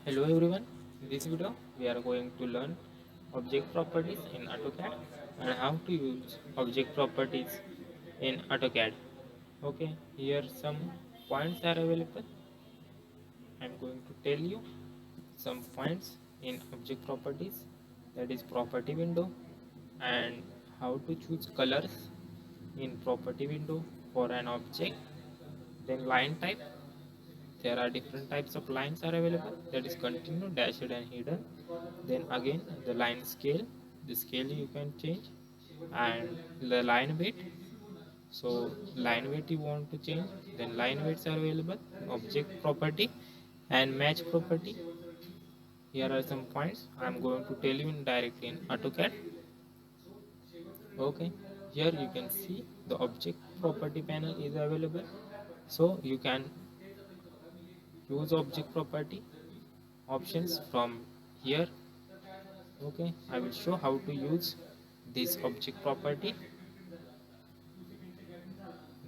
Hello everyone, in this video we are going to learn object properties in Autocad and how to use object properties in Autocad. Okay, here some points are available. I am going to tell you some points in object properties, that is property window, and how to choose colors in property window for an object. Then line type, there are different types of lines are available, that is continuous, dashed and hidden. Then again the line scale, the scale you can change, and the line weight. So line weight you want to change, then line weights are available, object property and match property. Here are some points I am going to tell you in directly in AutoCAD. Okay, here you can see the object property panel is available, so you can use object property options from here. Okay, I will show how to use this object property.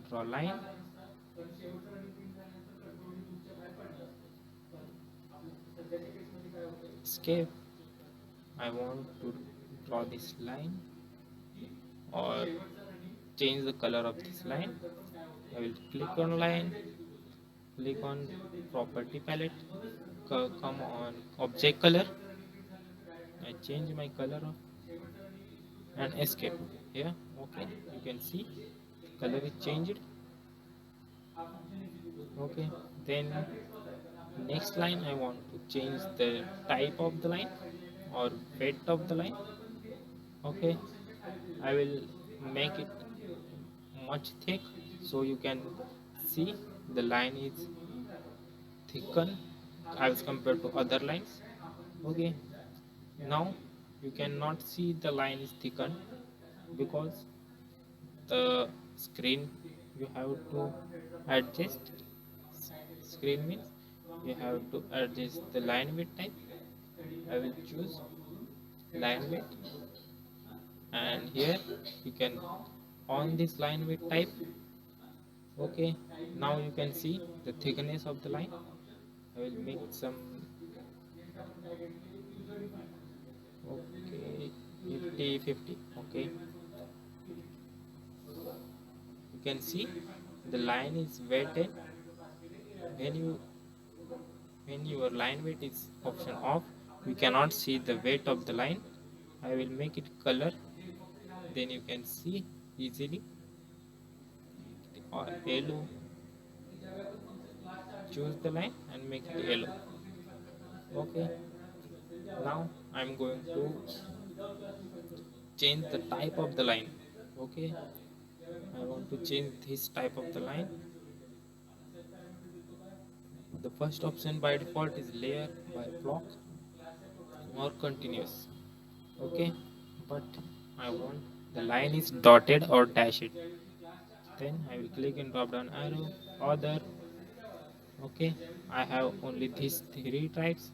Draw line, escape. I want to draw this line or change the color of this line. I will click on line, click on property palette, come on object color. I change my color of and escape here. Okay, you can see color is changed. Okay, then next line I want to change the type of the line or width of the line. Okay, I will make it much thick so you can see the line is thickened as compared to other lines. Okay, now you cannot see the line is thickened because the screen you have to adjust. Screen means you have to adjust the line width type. I will choose line width, and here you can on this line width type. Okay, now you can see the thickness of the line. I will make some, okay, 50 50. Okay, you can see the line is weighted. When you when your line weight is option off, you cannot see the weight of the line. I will make it color, then you can see easily, or yellow. Choose the line and make it yellow. Okay, now I'm going to change the type of the line. Okay, I want to change this type of the line. The first option by default is layer by block or continuous. Okay, but I want the line is dotted or dashed. Then I will click in drop down arrow, other. Okay, I have only these three types.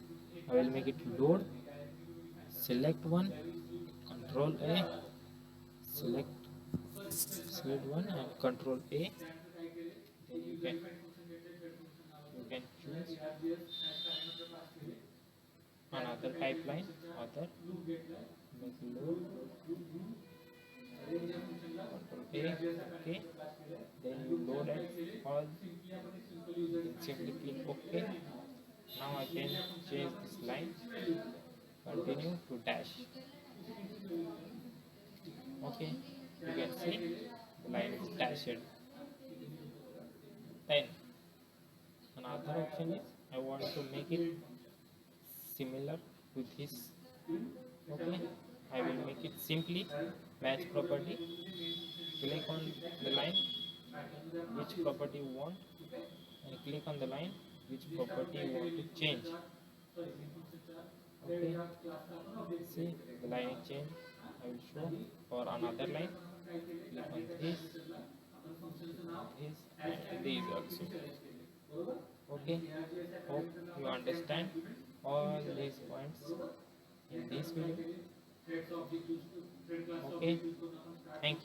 I will make it load, select one, control A, select select one and control A. Then you can choose another pipeline, other, make load, control A. Okay, then you load it all, then simply click OK. Now I can change this line, continue to dash. Okay, you can see the line is dashed. Then another option is I want to make it similar to this. Okay, I will make it simply match property. Click on the line which property you want and click on the line which property you want to change. Okay, see the line is changed. I will show for another line. Click on this and these also. Okay, hope you understand all these points in this video. Okay, thank you.